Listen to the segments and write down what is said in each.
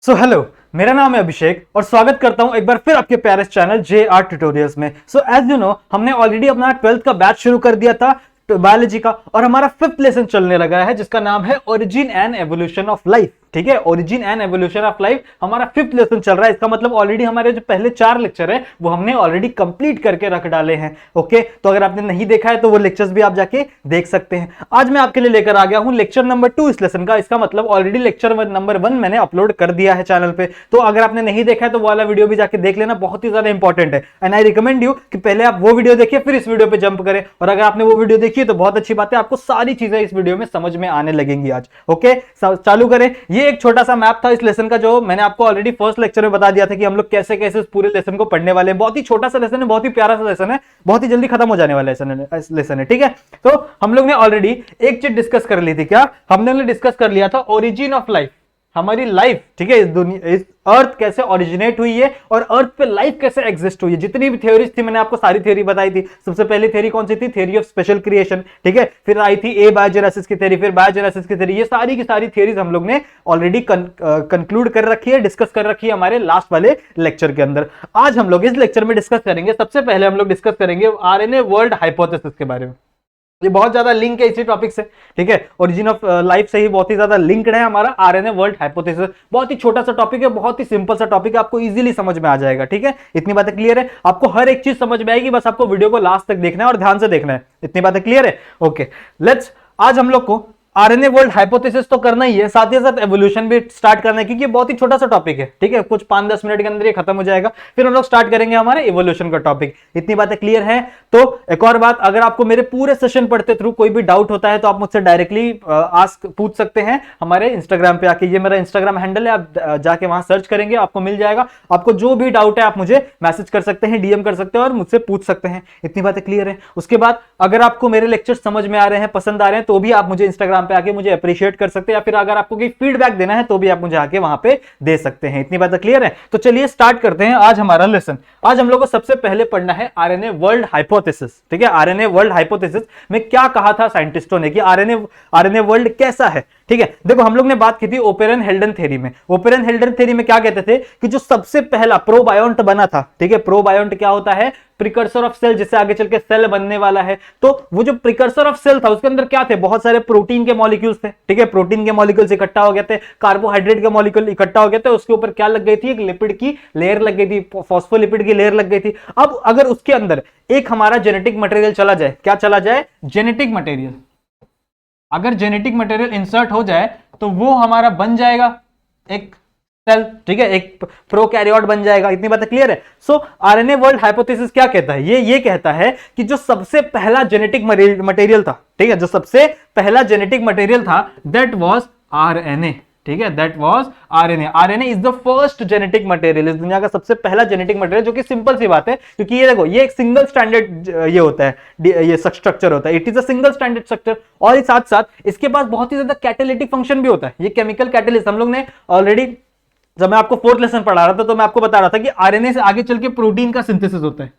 Hello, मेरा नाम है अभिषेक और स्वागत करता हूं एक बार फिर आपके प्यारे चैनल JR ट्यूटोरियल्स में। एज यू नो, हमने ऑलरेडी अपना 12th का बैच शुरू कर दिया था बायोलॉजी का और हमारा 5th लेसन चलने लगा है जिसका नाम है origin and evolution of life. ठीक है, origin and evolution of life हमारा 5th लेसन चल रहा है। इसका मतलब ऑलरेडी हमारे जो पहले 4 लेक्चर है वो हमने ऑलरेडी कंप्लीट करके रख डाले हैं। ओके, तो अगर आपने नहीं देखा है तो वो लेक्चर्स भी आप जाके देख सकते हैं। आज मैं आपके लिए लेकर आ गया हूं लेक्चर नंबर 2 इस लेसन का। इसका मतलब ऑलरेडी लेक्चर नंबर 1 मैंने अपलोड कर दिया है चैनल पे, तो अगर आपने नहीं देखा है तो वो वाला वीडियो भी जाके देख लेना, बहुत ही ज्यादा इंपॉर्टेंट है। एंड आई रिकमेंड यू कि पहले आप वो वीडियो देखिए फिर इस वीडियो पे जंप करें, और अगर आपने वो वीडियो देखी तो बहुत अच्छी बात है, आपको सारी चीजें इस वीडियो में समझ में आने लगेंगी आज। ओके, चालू करें। ये एक छोटा सा मैप था इस लेसन का जो मैंने आपको ऑलरेडी फर्स्ट लेक्चर में बता दिया था कि हम लोग कैसे कैसे इस पूरे लेसन को पढ़ने वाले हैं। बहुत ही छोटा सा लेसन है, बहुत ही प्यारा सा लेसन है, बहुत ही जल्दी खत्म हो जाने वाला लेसन है। ठीक है, तो हम लोग ने ऑलरेडी एक चीज डिस्कस कर ली थी। क्या हमने डिस्कस कर लिया था? ओरिजिन ऑफ लाइफ, हमारी लाइफ। ठीक है, इस दुनिया, इस अर्थ कैसे ओरिजिनेट हुई है और अर्थ पे लाइफ कैसे एग्जिस्ट हुई है। जितनी भी थ्योरीज थी मैंने आपको सारी थ्योरी बताई थी। सबसे पहली थ्योरी कौन सी थी? Theory of special creation. ठीक है, फिर आई थी ए बायोजेनेसिस की थ्योरी, फिर बायोजेनेसिस की थ्योरी। ये सारी की सारी थ्योरीज हम लोग ने ऑलरेडी कंक्लूड कर रखी है, डिस्कस कर रखी है हमारे लास्ट वाले लेक्चर के अंदर। आज हम लोग इस लेक्चर में डिस्कस करेंगे, सबसे पहले हम लोग डिस्कस करेंगे आरएनए वर्ल्ड हाइपोथेसिस के बारे में। ये बहुत ज्यादा लिंक है इसी टॉपिक से। ठीक है, ओरिजिन ऑफ लाइफ से ही बहुत ही ज्यादा लिंक्ड है हमारा आरएनए वर्ल्ड हाइपोथेसिस। बहुत ही छोटा सा टॉपिक है, बहुत ही सिंपल सा टॉपिक है, आपको इजीली समझ में आ जाएगा। ठीक है, इतनी बातें क्लियर है? आपको हर एक चीज समझ में आएगी, बस आपको वीडियो को लास्ट तक देखना है और ध्यान से देखना है। इतनी बातें क्लियर है? ओके, लेट्स आज हम लोग को आरएनए वर्ल्ड हाइपोथेसिस तो करना ही है, साथ ही साथ एवोल्यूशन भी स्टार्ट करना है, क्योंकि बहुत ही छोटा सा टॉपिक है। ठीक है, कुछ 5-10 मिनट के अंदर ये खत्म हो जाएगा, फिर हम लोग स्टार्ट करेंगे हमारे एवोल्यूशन का टॉपिक। इतनी बातें क्लियर है? तो एक और बात, अगर आपको मेरे पूरे सेशन पढ़ते थ्रू कोई भी डाउट होता है तो आप मुझसे डायरेक्टली आस्क पूछ सकते हैं हमारे इंस्टाग्राम पे आके। ये मेरा इंस्टाग्राम हैंडल है, आप जाके वहां सर्च करेंगे, आपको मिल जाएगा। आपको जो भी डाउट है आप मुझे मैसेज कर सकते हैं, डीएम कर सकते हैं और मुझसे पूछ सकते हैं। इतनी बातें क्लियर है? उसके बाद अगर आपको मेरे लेक्चर समझ में आ रहे हैं, पसंद आ रहे हैं, तो भी आप मुझे इंस्टाग्राम पे आके मुझे अप्रिशिएट कर सकते हैं, या फिर अगर आपको कोई फीडबैक देना है तो भी आप मुझे आके वहां पे दे सकते हैं। इतनी बातें क्लियर है? तो चलिए स्टार्ट करते हैं आज हमारा लेसन। आज हम लोग को सबसे पहले पढ़ना है आरएनए वर्ल्ड हाइपोथेसिस। ठीक है, आरएनए वर्ल्ड हाइपोथेसिस में क्या कहा था साइंटिस्टों ने कि आरएनए वर्ल्ड कैसा है। ठीक है, देखो हम लोग ने बात की थी ओपेरन हेल्डन थ्योरी में। ओपेरन हेल्डन थ्योरी में क्या कहते थे कि जो सबसे पहला प्रोबायोंट बना था। ठीक है, प्रोबायोंट क्या होता है? प्रिकर्सर ऑफ सेल, जिससे आगे चल के सेल बनने वाला है। तो वो जो प्रिकर्सर ऑफ सेल था उसके अंदर क्या थे? बहुत सारे प्रोटीन के मॉलिक्यूल्स थे। ठीक है, प्रोटीन के मॉलिक्यूल्स इकट्ठा हो गए थे, कार्बोहाइड्रेट के मॉलिक्यूल इकट्ठा हो गए थे, उसके ऊपर क्या लग गई थी? एक लिपिड की लेयर लग गई थी, फॉस्फोलिपिड की लेयर लग गई थी। अब अगर उसके अंदर एक हमारा जेनेटिक मटेरियल चला जाए, क्या चला जाए? Genetic material. अगर जेनेटिक मटेरियल इंसर्ट हो जाए तो वो हमारा बन जाएगा एक सेल। ठीक है, एक प्रोकैरियोट बन जाएगा। इतनी बातें क्लियर है? सो आरएनए वर्ल्ड हाइपोथेसिस क्या कहता है? ये कहता है कि जो सबसे पहला जेनेटिक मटेरियल था, ठीक है, जो सबसे पहला जेनेटिक मटेरियल था, दैट वाज आरएनए। ठीक है, that was RNA. RNA is the first genetic material, इस दुनिया का सबसे पहला जेनेटिक मटेरियल, जो कि सिंपल सी बात है क्योंकि ये देखो, ये एक सिंगल स्टैंडर्ड ये होता है, ये स्ट्रक्चर होता है। It is a single standard structure, और साथ साथ इसके पास बहुत ही ज्यादा कैटालिटिक फंक्शन भी होता है। ये केमिकल कैटलिस्ट हम लोग ने ऑलरेडी, जब मैं आपको 4th लेसन पढ़ा रहा था तो मैं आपको बता रहा था कि आरएनए से आगे चल के प्रोटीन का सिंथेसिस होता है।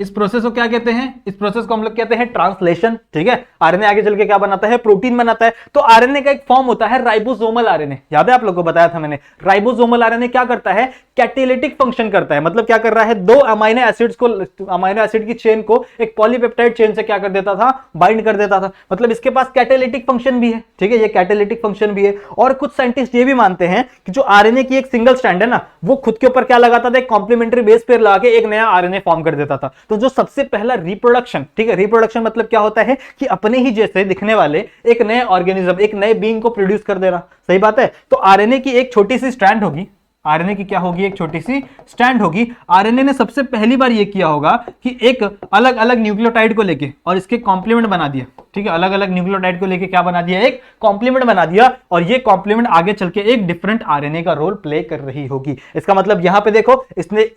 इस प्रोसेस को क्या कहते हैं? इस प्रोसेस को हम लोग कहते हैं ट्रांसलेशन। ठीक है, आरएनए आगे चल के क्या बनाता है? प्रोटीन बनाता है। तो आरएनए का एक फॉर्म होता है राइबोसोमल आरएनए। याद है आप लोगों को बताया था मैंने? राइबोसोमल आरएनए क्या करता है? कैटेलिटिक फंक्शन करता है। मतलब क्या कर रहा है? 2 अमाइनो एसिड्स को, अमाइनो एसिड की चेन को एक पॉलीपेप्टाइड चेन से क्या कर देता था? बाइंड कर देता था। मतलब इसके पास कैटेलिटिक फंक्शन भी है। ठीक है, ये कैटेलिटिक फंक्शन भी है। और कुछ साइंटिस्ट ये भी मानते हैं कि जो आरएनए की एक सिंगल स्ट्रैंड है ना, वो खुद के ऊपर क्या लगाता था? एक कॉम्प्लीमेंट्री बेस पेयर लगा के एक नया आरएनए फॉर्म कर देता था। तो जो सबसे पहला रिप्रोडक्शन, ठीक है, रिप्रोडक्शन मतलब क्या होता है कि अपने ही जैसे दिखने वाले एक नए ऑर्गेनिज्म, एक नए बीइंग को प्रोड्यूस कर देना। सही बात है? तो आरएनए की एक छोटी सी स्ट्रैंड होगी। आरएनए की क्या होगी? एक छोटी सी स्ट्रैंड होगी। आरएनए ने सबसे पहली बार ये किया होगा कि एक अलग अलग न्यूक्लियोटाइड को लेके और इसके कॉम्प्लीमेंट बना दिया। ठीक है, अलग अलग न्यूक्लियोटाइड को लेके क्या बना दिया? एक कॉम्प्लीमेंट बना दिया, और ये कॉम्प्लीमेंट आगे चल के एक डिफरेंट आरएनए का रोल प्ले कर रही होगी। इसका मतलब यहां पे देखो, इसने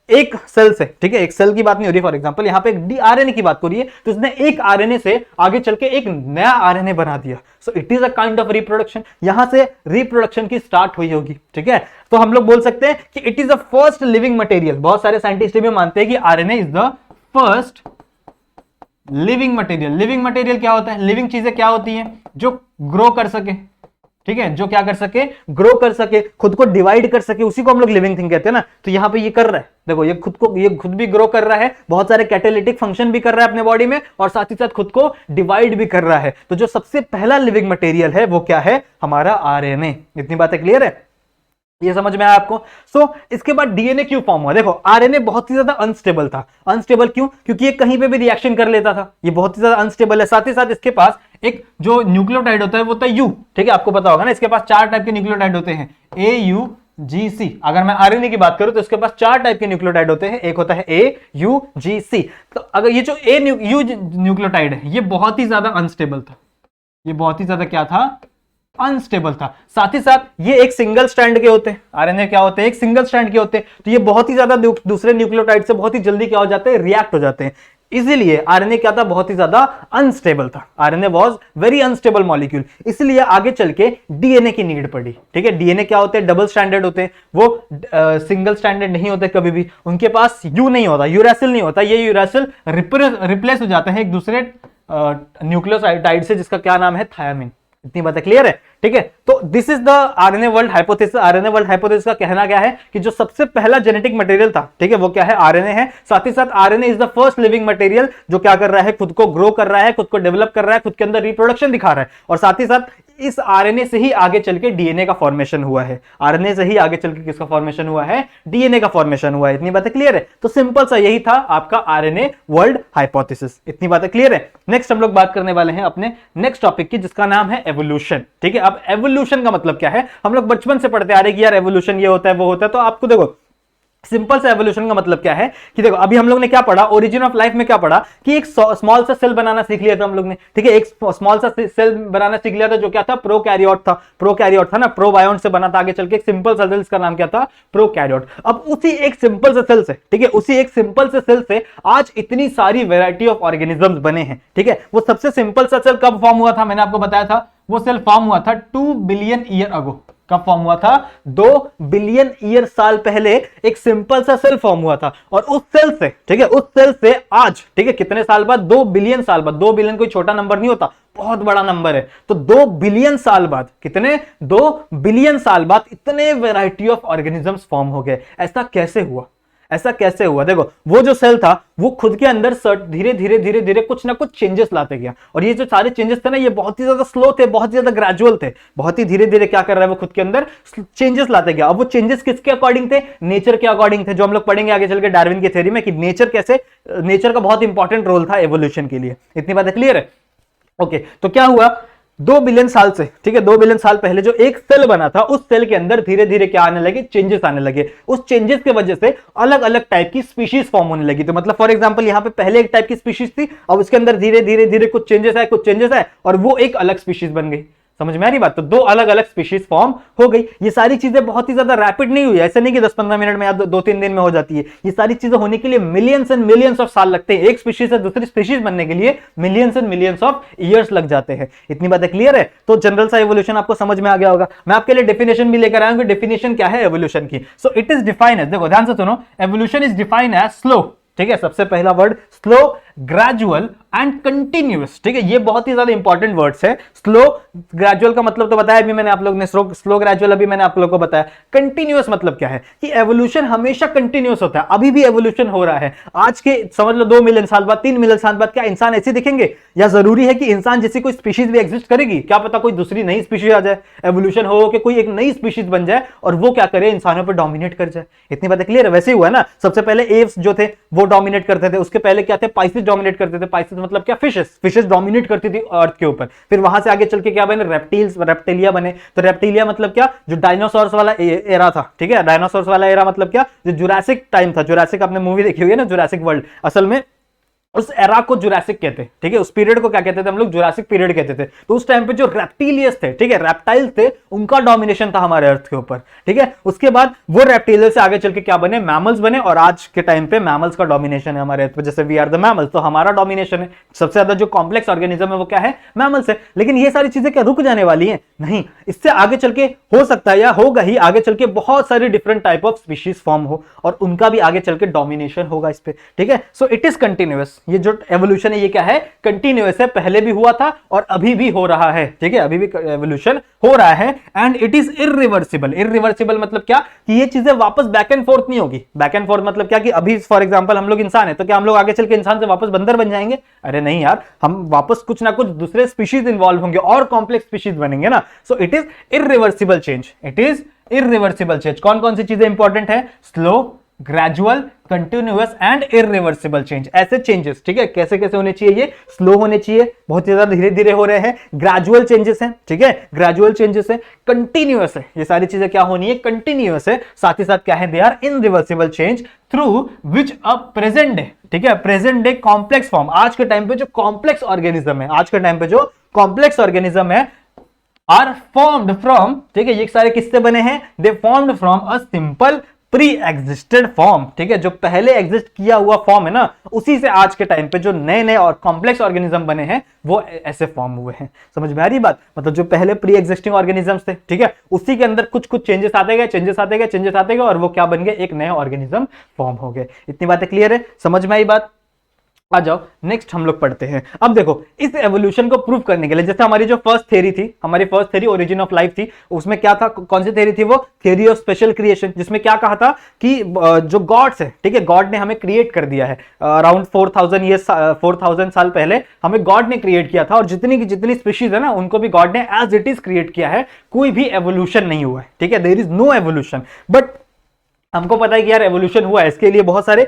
एक सेल से, ठीक है, एक सेल की बात नहीं हो रही, फॉर एग्जांपल यहां पे एक डीआरएनए की बात हो रही है, तो इसने एक आरएनए से आगे चल के एक नया आरएनए बना दिया। सो it is a kind of reproduction. यहां से रिप्रोडक्शन की स्टार्ट हुई होगी। ठीक है, तो हम लोग बोल सकते हैं कि it is the first living material. बहुत सारे साइंटिस्ट भी मानते हैं कि RNA is the first living material. Living material क्या होता है? लिविंग चीजें क्या होती हैं? जो ग्रो कर सके, ठीक है, जो क्या कर सके, ग्रो कर सके, खुद को डिवाइड कर सके, उसी को हम लोग लिविंग थिंग कहते हैं ना। तो यहां पे ये कर रहा है, देखो ये खुद भी ग्रो कर रहा है, बहुत सारे कैटालिटिक फंक्शन भी कर रहा है अपने बॉडी में, और साथ ही साथ खुद को डिवाइड भी कर रहा है। तो जो सबसे पहला लिविंग मटेरियल है वो क्या है, हमारा आरएनए। इतनी बातें क्लियर है, ये समझ में आया आपको। इसके बाद डीएनए क्यों फॉर्म हुआ, देखो आरएनए बहुत ही ज्यादा अनस्टेबल था। अनस्टेबल क्यों, क्योंकि ये कहीं पे भी रिएक्शन कर लेता था, ये बहुत ही ज्यादा अनस्टेबल है। साथ ही साथ इसके पास एक जो न्यूक्लियोटाइड होता है वो होता है यू, ठीक है, आपको पता होगा ना, इसके पास 4 टाइप के न्यूक्लियोटाइड होते हैं, AUGC। अगर मैं आरएनए की बात करूं तो इसके पास 4 टाइप के न्यूक्लियोटाइड होते हैं, एक होता है AUGC। तो अगर ये जो यू न्यूक्लियोटाइड है ये बहुत ही ज्यादा अनस्टेबल था, ये बहुत ही ज्यादा क्या था, अनस्टेबल था। साथ ही साथ ये एक सिंगल स्ट्रैंड के होते हैं, आरएनए क्या होते हैं, एक सिंगल स्ट्रैंड के होते हैं। तो ये बहुत ही ज्यादा दूसरे न्यूक्लियोटाइड से बहुत ही जल्दी क्या हो जाते हैं, रिएक्ट हो जाते हैं। इसीलिए आरएनए क्या था, बहुत ही ज्यादा अनस्टेबल था। RNA was very unstable molecule, इसलिए आगे चल के डीएनए की नीड पड़ी। ठीक है, डीएनए क्या होते हैं, डबल स्टैंडर्ड होते हैं, वो सिंगल स्टैंडर्ड नहीं होते कभी भी, उनके पास यू नहीं होता, यूरेसिल नहीं होता। ये यूरेसिल रिप्लेस हो जाते हैं एक दूसरे न्यूक्लियोटाइड से, जिसका क्या नाम है, थायामिन। इतनी बातें क्लियर है, ठीक है। तो this is the RNA world hypothesis. RNA world hypothesis का कहना क्या है कि जो सबसे पहला जेनेटिक मटेरियल था, ठीक है, वो क्या है, आरएनए है। साथ ही साथ RNA is the first living material जो क्या कर रहा है, खुद को ग्रो कर रहा है, खुद को डेवलप कर रहा है, खुद के अंदर रिप्रोडक्शन दिखा रहा है। और साथ ही साथ इस आरएनए से ही आगे चल के डीएनए का फॉर्मेशन हुआ है। आरएनए से ही आगे चल के किसका फॉर्मेशन हुआ है, डीएनए का फॉर्मेशन हुआ है। इतनी बातें क्लियर है। तो सिंपल सा यही था आपका आरएनए वर्ल्ड हाइपोथेसिस। इतनी बातें क्लियर है। नेक्स्ट हम लोग बात करने वाले हैं अपने नेक्स्ट टॉपिक की, जिसका नाम है एवोल्यूशन। ठीक है, अब एवोल्यूशन का मतलब क्या है, हम लोग बचपन से पढ़ते आ रहे हैं कि यार एवोल्यूशन ये होता है वो होता है। तो आपको देखो सिंपल सा एवोल्यूशन का मतलब क्या है कि देखो अभी हम लोग ने क्या पढ़ा, ओरिजिन ऑफ लाइफ में क्या पढ़ा कि एक स्मॉल सा सेल बनाना सीख लिया था हम लोग ने। ठीक है, एक स्मॉल सा सेल बनाना सीख लिया था जो क्या था, प्रोकैरियोट था। प्रोकैरियोट था ना, प्रोबायोन से बना था। आगे चल के एक सिंपल सा सेल, इसका नाम क्या था, प्रोकैरियोट। अब उसी एक सिंपल से सेल से, ठीक है, उसी एक सिंपल से सेल से आज इतनी सारी वेराइटी ऑफ ऑर्गेनिजम्स बने हैं। ठीक है, वो सबसे सिंपल सा सेल कब फॉर्म हुआ था, मैंने आपको बताया था, वो सेल फॉर्म हुआ था 2 बिलियन ईयर अगो। कब फॉर्म हुआ था, 2 बिलियन ईयर साल पहले एक सिंपल सा सेल फॉर्म हुआ था। और उस सेल से, ठीक है, उस सेल से आज, ठीक है, कितने साल बाद, 2 बिलियन साल बाद। 2 बिलियन कोई छोटा नंबर नहीं होता, बहुत बड़ा नंबर है। तो 2 बिलियन साल बाद, कितने, 2 बिलियन साल बाद इतने वैरायटी ऑफ ऑर्गेनिजम्स फॉर्म हो गए। ऐसा कैसे हुआ, ऐसा कैसे हुआ, देखो वो जो सेल था वो खुद के अंदर धीरे धीरे धीरे धीरे कुछ ना कुछ चेंजेस लाते गया। और ये जो सारे चेंजेस थे ना, ये बहुत ही ज्यादा स्लो थे, बहुत ही ज्यादा ग्रेजुअल थे, बहुत ही धीरे धीरे क्या कर रहा है, वो खुद के अंदर चेंजेस लाते गया। अब वो चेंजेस किसके अकॉर्डिंग थे, नेचर के अकॉर्डिंग थे, जो हम लोग पढ़ेंगे आगे चल के डार्विन की थ्योरी में कि नेचर कैसे, नेचर का बहुत इंपॉर्टेंट रोल था एवोल्यूशन के लिए। इतनी बातें क्लियर है। ओके, तो क्या हुआ, 2 बिलियन साल से, ठीक है, 2 बिलियन साल पहले जो एक सेल बना था, उस सेल के अंदर धीरे धीरे क्या आने लगे, चेंजेस आने लगे। उस चेंजेस की वजह से अलग अलग टाइप की स्पीशीज फॉर्म होने लगी। तो मतलब फॉर एग्जांपल यहाँ पे पहले एक टाइप की स्पीशीज थी, अब उसके अंदर धीरे धीरे धीरे कुछ चेंजेस आए और वो एक अलग स्पीशीज बन गई। समझ में आ रही बात। तो 2 अलग अलग स्पीशीज फॉर्म हो गई। ये सारी चीजें बहुत ही ज्यादा रैपिड नहीं हुई, ऐसे नहीं कि 10-15 मिनट में या 2-3 दिन में हो जाती है। ये सारी चीजें होने के लिए मिलियंस एंड मिलियंस ऑफ साल लगते हैं। एक स्पीशीज से दूसरी स्पीशीज बनने के लिए millions and millions of years लग जाते हैं। इतनी बातें क्लियर है। तो जनरल सा एवोल्यूशन आपको समझ में आ गया होगा। मैं आपके लिए डेफिनेशन भी लेकर आया हूं कि डेफिनेशन क्या है एवोल्यूशन की। So it is defined as, देखो ध्यान से सुनो, evolution is defined as slow. ठीक है, सबसे पहला word slow, gradual and continuous. ठीक है, ये बहुत ही ज्यादा इंपॉर्टेंट वर्ड्स है। स्लो ग्रेजुअल का मतलब तो बताया अभी मैंने आप लोग ने, स्लो ग्रेजुअल अभी मैंने आप लोगों को बताया। कंटिन्यूअस मतलब क्या है कि एवोल्यूशन हमेशा कंटिन्यूअस होता है। अभी भी एवोल्यूशन हो रहा है। आज के समझ लो 2 मिलियन साल बाद, 3 मिलियन साल बाद क्या इंसान ऐसे दिखेंगे, या जरूरी है कि इंसान जैसी कोई स्पीशीज भी एग्जिस्ट करेगी? क्या पता कोई दूसरी नई स्पीशीज आ जाए, एवोल्यूशन हो के कोई एक नई स्पीशीज बन जाए और वो क्या करे, इंसानों पर डोमिनेट कर जाए। इतनी बातें क्लियर है। वैसे ही हुआ ना, सबसे पहले एव्स जो थे वो डोमिनेट करते थे, उसके पहले क्या थे, पाइसेस डोमिनेट करते थे। पाइसेस मतलब क्या, फिशेस डोमिनेट करती थी अर्थ के ऊपर। फिर वहां से आगे चल के क्या बने, रेप्टिलिया बने। तो रेप्टिलिया मतलब क्या, जो डायनासोर्स वाला एरा था। ठीक है, डायनासोर्स वाला एरा मतलब क्या, जो जुरासिक टाइम था। जुरासिक आपने मूवी देखी हुई है ना, जुरासिक वर्ल्ड, असल में उस एरा को जुरासिक कहते हैं। ठीक है, उस पीरियड को क्या कहते थे हम लोग, जुरासिक पीरियड कहते थे। तो उस टाइम पे जो रेप्टिलियस थे, ठीक है, रेप्टाइल्स थे, उनका डोमिनेशन था हमारे अर्थ के ऊपर। ठीक है, उसके बाद वो रेप्टिलियस से आगे चल के क्या बने, मैमल्स बने। और आज के टाइम पे मैमल्स का डोमिनेशन है हमारे अर्थ पे, जैसे वी आर द मैमल्स। तो हमारा डोमिनेशन है, सबसे ज्यादा जो कॉम्प्लेक्स ऑर्गेनिज्म है वो क्या है, मैमल्स है। लेकिन ये सारी चीजें क्या रुक जाने वाली है? नहीं, इससे आगे चल के हो सकता है या होगा ही, आगे चल के बहुत सारी different type of species form हो और उनका भी आगे चल के डोमिनेशन होगा इस पे। ठीक है, सो इट इज कंटिन्यूअस। ये जो एवोल्यूशन है ये क्या है, कंटिन्यूअस है, पहले भी हुआ था और अभी भी हो रहा है, ठीक है, अभी भी एवोल्यूशन हो रहा है। And it is irreversible. Irreversible मतलब क्या, कि ये चीजें वापस बैक एंड फोर्थ नहीं होगी। बैक एंड फोर्थ मतलब क्या, कि अभी फॉर एग्जांपल हम लोग इंसान है, तो क्या हम लोग आगे चल के इंसान से वापस बंदर बन जाएंगे? अरे नहीं यार, हम वापस कुछ ना कुछ दूसरे स्पीशीज इन्वॉल्व होंगे और कॉम्प्लेक्स स्पीशीज बनेंगे ना। सो it is irreversible change. It is irreversible change. कौन कौन सी चीजें इंपॉर्टेंट है? Slow, gradual, continuous and irreversible change. ऐसे चेंजेस, ठीक है, कैसे कैसे होने चाहिए? ये स्लो होने चाहिए, बहुत ज्यादा धीरे धीरे हो रहे हैं, ग्रेजुअल चेंजेस हैं, ठीक है, ग्रेजुअल चेंजेस है, कंटिन्यूअस है, ये सारी चीजें क्या होनी है? कंटिन्यूअस है। साथ ही साथ क्या है? They are irreversible change through which a present day, ठीक है, प्रेजेंट डे कॉम्प्लेक्स फॉर्म, आज के टाइम पे जो कॉम्प्लेक्स ऑर्गेनिज्म है, आज के टाइम पे जो कॉम्प्लेक्स ऑर्गेनिज्म है, आर फॉर्म्ड फ्रॉम, ठीक है, ये सारे किससे बने हैं? दे formed from a simple pre existed form, ठीक है, जो पहले एग्जिस्ट किया हुआ फॉर्म है ना, उसी से आज के टाइम पे जो नए नए और कॉम्प्लेक्स ऑर्गेनिज्म बने हैं वो ऐसे फॉर्म हुए हैं। समझ में आ रही बात? मतलब जो पहले प्री एग्जिस्टिंग ऑर्गेनिजम्स थे, ठीक है, उसी के अंदर कुछ कुछ चेंजेस आते गए, चेंजेस आते गए, चेंजेस आते गए, और वो क्या बन गए? एक नए ऑर्गेनिज्म फॉर्म हो गए। इतनी बातें क्लियर है? समझ में आई बात? आ जाओ नेक्स्ट हम लोग पढ़ते हैं। अब देखो, इस एवोल्यूशन को प्रूव करने के लिए, जैसे हमारी जो फर्स्ट थ्योरी थी, हमारी first theory origin of life थी, उसमें क्या था? कौन सी थ्योरी थी वो? थ्योरी ऑफ स्पेशल क्रिएशन, जिसमें क्या कहा था कि जो गॉड्स है, ठीक है, गॉड ने हमें क्रिएट कर दिया है अराउंड 4000 साल पहले हमें गॉड ने क्रिएट किया था, और जितनी की जितनी स्पीशीज है ना, उनको भी गॉड ने एज इट इज क्रिएट किया है, कोई भी एवोल्यूशन नहीं हुआ है, ठीक है, there is no evolution. But हमको पता है कि यार एवोल्यूशन हुआ है, इसके लिए बहुत सारे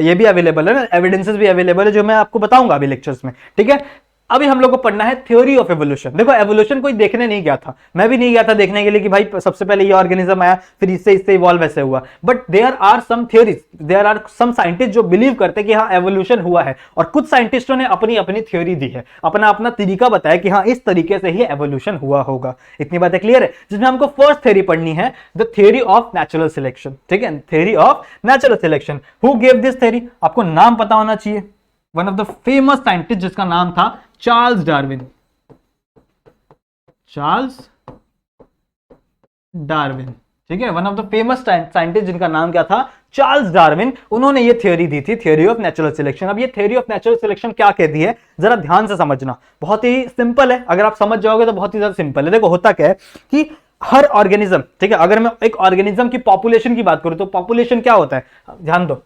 ये भी अवेलेबल है ना, एविडेंसेस भी अवेलेबल है, जो मैं आपको बताऊंगा अभी लेक्चर्स में, ठीक है। अभी हम लोग को पढ़ना है थ्योरी ऑफ एवोल्यूशन। देखो, एवोल्यूशन कोई देखने नहीं गया था, मैं भी नहीं गया था देखने के लिए कि भाई सबसे पहले ये ऑर्गेनिज्म आया, फिर इससे इससे इवॉल्व ऐसे हुआ। But there are some theories, there are some scientist जो बिलीव करते हैं कि हाँ एवोल्यूशन हुआ है, और कुछ साइंटिस्टों ने अपनी अपनी थ्योरी दी है, अपना अपना तरीका बताया कि हाँ इस तरीके से ही एवोल्यूशन हुआ होगा। इतनी बातें क्लियर है? जिसमें हमको फर्स्ट थ्योरी पढ़नी है, the theory of natural selection, ठीक है, theory of natural selection. Who gave this theory? आपको नाम पता होना चाहिए। One of the famous scientist जिसका नाम था चार्ल्स डार्विन। चार्ल्स डार्विन, ठीक है, one of the famous scientist जिनका नाम क्या था? Charles Darwin. उन्होंने ये थ्योरी दी थी, थ्योरी ऑफ नेचुरल सिलेक्शन। अब ये थ्योरी ऑफ नेचुरल सिलेक्शन क्या कहती है, जरा ध्यान से समझना, बहुत ही सिंपल है, अगर आप समझ जाओगे तो बहुत ही ज्यादा सिंपल है। देखो होता क्या है कि हर ऑर्गेनिज्म, ठीक है, अगर मैं एक ऑर्गेनिज्म की पॉपुलेशन की बात करूं तो पॉपुलेशन क्या होता है? ध्यान दो,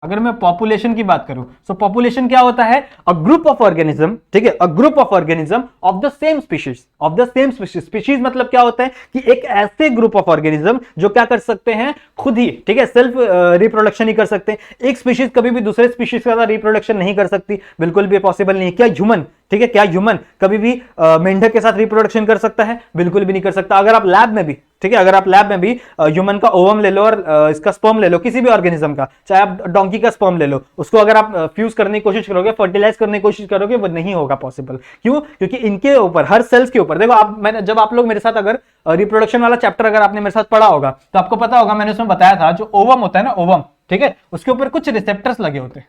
अगर मैं पॉपुलेशन की बात करूं तो पॉपुलेशन क्या होता है? अ ग्रुप ऑफ ऑर्गेनिज्म, ठीक है, a group of organism of the same species, of the same species. Species मतलब क्या होता है? कि एक ऐसे ग्रुप ऑफ ऑर्गेनिज्म जो क्या कर सकते हैं? खुद ही, ठीक है, सेल्फ रिप्रोडक्शन ही कर सकते हैं। एक स्पीशीज कभी भी दूसरे स्पीशीज का रिप्रोडक्शन नहीं कर सकती, बिल्कुल भी पॉसिबल नहीं है। क्या ह्यूमन, ठीक है, क्या ह्यूमन कभी भी मेंढक के साथ रिप्रोडक्शन कर सकता है? बिल्कुल भी नहीं कर सकता। अगर आप लैब में भी, ठीक है, अगर आप लैब में भी ह्यूमन का ओवम ले लो और इसका स्पर्म ले लो, किसी भी ऑर्गेनिज्म का, चाहे आप डोंकी का स्पर्म ले लो, उसको अगर आप फ्यूज करने की कोशिश करोगे, फर्टिलाइज करने की कोशिश करोगे, वो नहीं होगा पॉसिबल। क्यों? क्योंकि इनके ऊपर, हर सेल्स के ऊपर, देखो आप, मैंने जब आप लोग मेरे साथ अगर रिप्रोडक्शन वाला चैप्टर अगर आपने मेरे साथ पढ़ा होगा तो आपको पता होगा, मैंने उसमें बताया था जो ओवम होता है ना, ओवम, ठीक है, उसके ऊपर कुछ रिसेप्टर्स लगे होते हैं,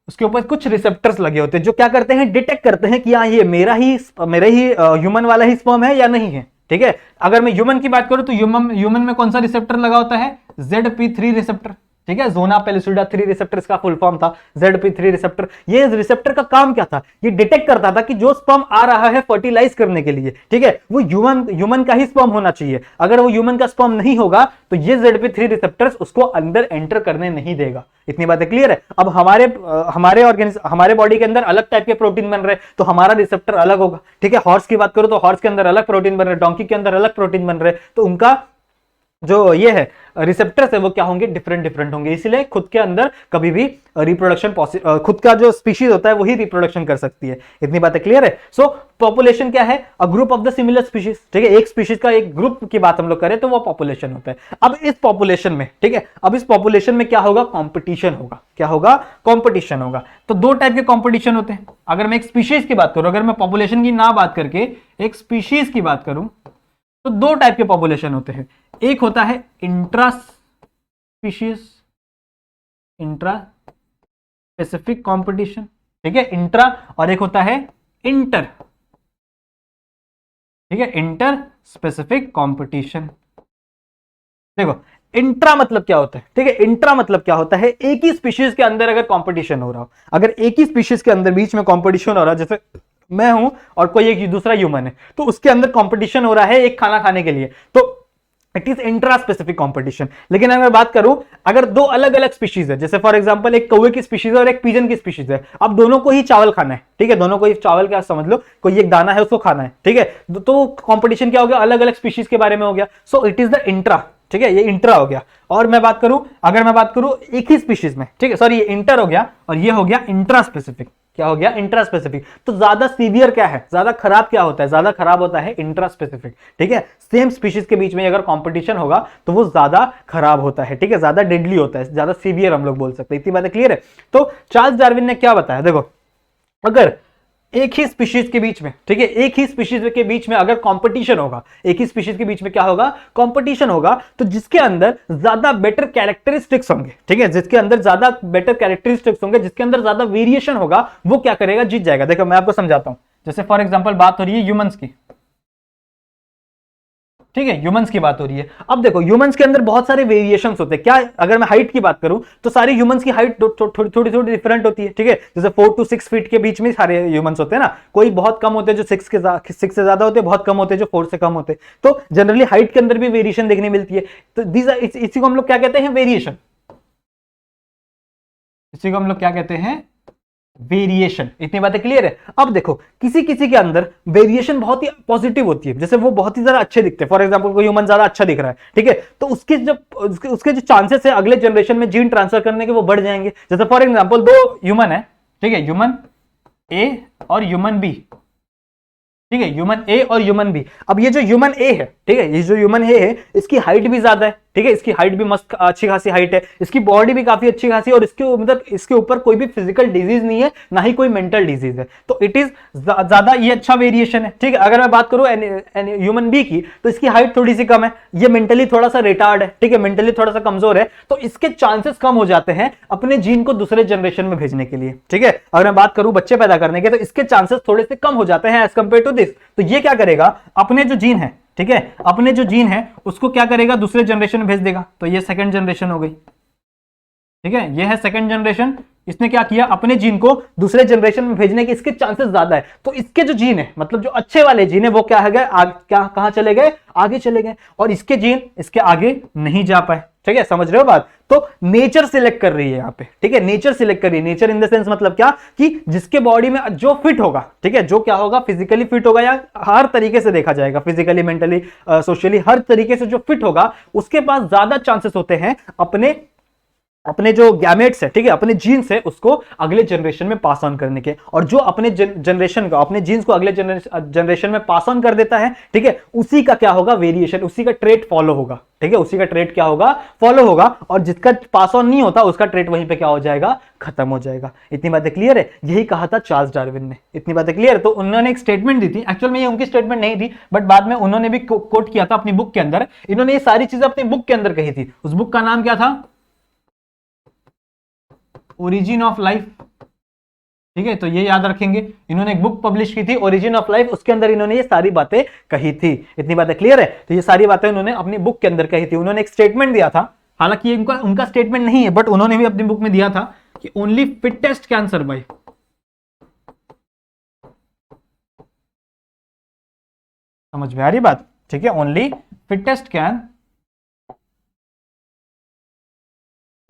उसके ऊपर कुछ रिसेप्टर्स लगे होते हैं जो क्या करते हैं? डिटेक्ट करते हैं कि हाँ ये मेरा ही ह्यूमन वाला ही स्पर्म है या नहीं है, ठीक है। अगर मैं ह्यूमन की बात करूं तो ह्यूमन में कौन सा रिसेप्टर लगा होता है? ZP3 रिसेप्टर, ठीक है, जोना पेलिसुडा 3 रिसेप्टर इसका फुल फॉर्म था, ZP3 रिसेप्टर। ये रिसेप्टर का काम क्या था? ये डिटेक्ट करता था कि जो स्पर्म आ रहा है फर्टिलाइज करने के लिए, ठीक है, वो ह्यूमन का ही स्पर्म होना चाहिए। अगर वो ह्यूमन का स्पर्म नहीं होगा तो ये ZP3 रिसेप्टर्स उसको अंदर एंटर करने नहीं देगा। इतनी बातें क्लियर है? अब हमारे बॉडी के अंदर अलग टाइप के प्रोटीन बन रहे हैं तो हमारा रिसेप्टर अलग होगा, ठीक है। हॉर्स की बात करो तो हॉर्स के अंदर अलग प्रोटीन बन रहे हैं, डोंकी के अंदर अलग प्रोटीन बन रहे हैं, तो उनका जो ये है रिसेप्टर्स है वो क्या होंगे? डिफरेंट डिफरेंट होंगे। इसलिए खुद के अंदर कभी भी रिप्रोडक्शन खुद का जो स्पीशीज होता है वही रिप्रोडक्शन कर सकती है। इतनी बातें क्लियर है? सो पॉपुलेशन क्या है? A group of the similar species, ठीक है, एक स्पीशीज का एक ग्रुप की बात हम लोग करें तो वो पॉपुलेशन होता है। अब इस पॉपुलेशन में, ठीक है, अब इस पॉपुलेशन में क्या होगा? कंपटीशन होगा। क्या होगा? कंपटीशन होगा। तो दो टाइप के कंपटीशन होते हैं। अगर मैं एक स्पीशीज की बात करूं, अगर मैं पॉपुलेशन की ना बात करके एक स्पीशीज की बात करूं तो दो टाइप के पॉपुलेशन होते हैं। एक होता है intra species, intra specific competition, ठीक है, इंट्रा, और एक होता है इंटर, ठीक है, इंटर स्पेसिफिक कंपटीशन। देखो इंट्रा मतलब क्या होता है, ठीक है, इंट्रा मतलब क्या होता है, एक ही स्पीशीज के अंदर अगर कंपटीशन हो रहा हो, अगर एक ही स्पीशीज के अंदर बीच में कंपटीशन हो रहा है, जैसे मैं हूं और कोई एक दूसरा ह्यूमन है, तो उसके अंदर कंपटीशन हो रहा है एक खाना खाने के लिए, तो it is intra specific competition. लेकिन अगर मैं बात करूं, अगर दो अलग अलग स्पीशीज है, जैसे फॉर एग्जांपल एक कौवे की स्पीशीज है और एक पिजन की स्पीशीज है, अब दोनों को ही चावल खाना है, ठीक है, दोनों को ही चावल क्या समझ लो, कोई एक दाना है उसको खाना है, ठीक है, तो कंपटीशन क्या हो गया, अलग अलग स्पीशीज के बारे में हो गया, सो इट इज द इंट्रा, ठीक है, ये इंट्रा हो गया। और मैं बात करूं, अगर मैं बात करूं एक ही स्पीशीज में, ठीक है, सॉरी ये इंटर हो गया और ये हो गया इंट्रा स्पेसिफिक, क्या हो गया, इंट्रा स्पेसिफिक। तो ज्यादा सीवियर क्या है, ज्यादा खराब क्या होता है, ज्यादा खराब होता है इंट्रा स्पेसिफिक, ठीक है, सेम स्पीशीज के बीच में अगर कंपटीशन होगा तो वो ज्यादा खराब होता है, ठीक है, ज्यादा डेडली होता है, ज्यादा सीवियर हम लोग बोल सकते हैं, इतनी बातें क्लियर है। तो चार्ल्स डार्विन ने क्या बताया, देखो अगर एक ही स्पीशीज के बीच में, ठीक है, एक ही स्पीशीज के बीच में अगर कंपटीशन होगा, एक ही स्पीशीज के बीच में क्या होगा, कंपटीशन होगा, तो जिसके अंदर ज्यादा बेटर कैरेक्टरिस्टिक्स होंगे, ठीक है, जिसके अंदर ज्यादा बेटर कैरेक्टरिस्टिक्स होंगे, जिसके अंदर ज्यादा वेरिएशन होगा, वो क्या करेगा, जीत जाएगा। देखो मैं आपको समझाता हूं, जैसे फॉर एग्जांपल बात हो रही है ह्यूमंस की, ठीक है, ह्यूमंस की बात हो रही है। अब देखो ह्यूमंस के अंदर बहुत सारे वेरिएशंस होते हैं, क्या, अगर मैं हाइट की बात करूं तो सारे ह्यूमंस की हाइट थोड़ी थोड़ी थोड़ी डिफरेंट होती है, ठीक है, जैसे 4 to 6 फीट के बीच में सारे ह्यूमंस होते हैं ना, कोई बहुत कम होते हैं जो 6 से ज्यादा होते हैं, बहुत कम होते हैं जो 4 से कम होते हैं, तो जनरली हाइट के अंदर भी वेरिएशन देखने मिलती है। तो इसी को हम लोग क्या कहते हैं, वेरिएशन, इसी को हम लोग क्या कहते हैं, वेरिएशन। इतनी बातें क्लियर है। अब देखो किसी किसी के अंदर वेरिएशन बहुत ही पॉजिटिव होती है, जैसे वो बहुत ही ज्यादा अच्छे दिखते हैं, फॉर एग्जांपल कोई ह्यूमन ज्यादा अच्छा दिख रहा है, ठीक है, तो उसके जो चांसेस है अगले जनरेशन में जीन ट्रांसफर करने के वो बढ़ जाएंगे। जैसे फॉर एग्जांपल दो ह्यूमन है, ठीक है, ह्यूमन ए और ह्यूमन बी, ठीक है, ह्यूमन ए और ह्यूमन बी। अब ये जो ह्यूमन ए है, ठीक है, ये जो ह्यूमन ए है इसकी हाइट भी ज्यादा है, ठीक है, इसकी हाइट भी मस्त अच्छी खासी हाइट है, इसकी बॉडी भी काफी अच्छी खासी, और इसके मतलब इसके ऊपर कोई भी फिजिकल डिजीज नहीं है, ना ही कोई मेंटल डिजीज है, तो इट इज ज्यादा ये अच्छा वेरिएशन है, ठीक है। अगर मैं बात करूं ह्यूमन बी की, तो इसकी हाइट थोड़ी सी कम है, ये मेंटली थोड़ा सा रिटार्ड है, ठीक है, मेंटली थोड़ा सा कमजोर है, तो इसके चांसेस कम हो जाते हैं अपने जीन को दूसरे जनरेशन में भेजने के लिए, ठीक है। अगर मैं बात करूं बच्चे पैदा करने के, तो इसके चांसेस थोड़े से कम हो जाते हैं एज कंपेयर टू दिस। तो ये क्या करेगा, अपने जो जीन है, ठीक है, अपने जो जीन है उसको क्या करेगा, दूसरे जनरेशन में भेज देगा। तो ये सेकंड जनरेशन हो गई, ठीक है, ये है सेकंड जनरेशन। इसने क्या किया, अपने जीन को दूसरे जनरेशन में भेजने के इसके चांसेस ज्यादा है, तो इसके जो जीन है, मतलब जो अच्छे वाले जीन है, वो क्या है गए, क्या कहां चले गए, आगे चले गए, और इसके जीन इसके आगे नहीं जा पाए, ठीक है, समझ रहे हो बात। तो नेचर सिलेक्ट कर रही है यहाँ पे, ठीक है, नेचर सिलेक्ट कर रही है। नेचर इन द सेंस मतलब क्या, कि जिसके बॉडी में जो फिट होगा, ठीक है, जो क्या होगा, फिजिकली फिट होगा, या हर तरीके से देखा जाएगा, फिजिकली मेंटली सोशली हर तरीके से जो फिट होगा, उसके पास ज्यादा चांसेस होते हैं अपने जो गैमेट्स है, ठीक है, अपने जीन्स है उसको अगले जनरेशन में पास ऑन करने के। और जो अपने जनरेशन को, अपने जीन्स को अगले जनरेशन में पास ऑन कर देता है, ठीक है, उसी का क्या होगा, वेरिएशन, उसी का ट्रेट फॉलो होगा, ठीक है, उसी का ट्रेट क्या होगा, फॉलो होगा। और जिसका पास ऑन नहीं होता उसका ट्रेट वहीं पे क्या हो जाएगा, खत्म हो जाएगा। इतनी बातें क्लियर है, यही कहा था चार्ल्स डार्विन ने। इतनी बातें क्लियर है। तो उन्होंने एक स्टेटमेंट दी थी, एक्चुअल में ये उनकी स्टेटमेंट नहीं थी, बट बाद में उन्होंने भी कोट किया था अपनी बुक के अंदर। इन्होंने ये सारी चीजें अपनी बुक के अंदर कही थी। उस बुक का नाम क्या था, ओरिजिन ऑफ लाइफ, ठीक है, तो ये याद रखेंगे। इन्होंने एक बुक पब्लिश की थी, ओरिजिन ऑफ लाइफ, उसके अंदर इन्होंने ये सारी बातें कही थी। इतनी बातें क्लियर है। तो ये सारी बातें उन्होंने अपनी बुक के अंदर कही थी। उन्होंने एक स्टेटमेंट दिया था, हालांकि उनका स्टेटमेंट नहीं है, बट उन्होंने भी अपनी बुक में दिया था कि ओनली फिटेस्ट कैन सर्वाइव। समझ में आ रही बात, ठीक है, ओनली फिटेस्ट कैन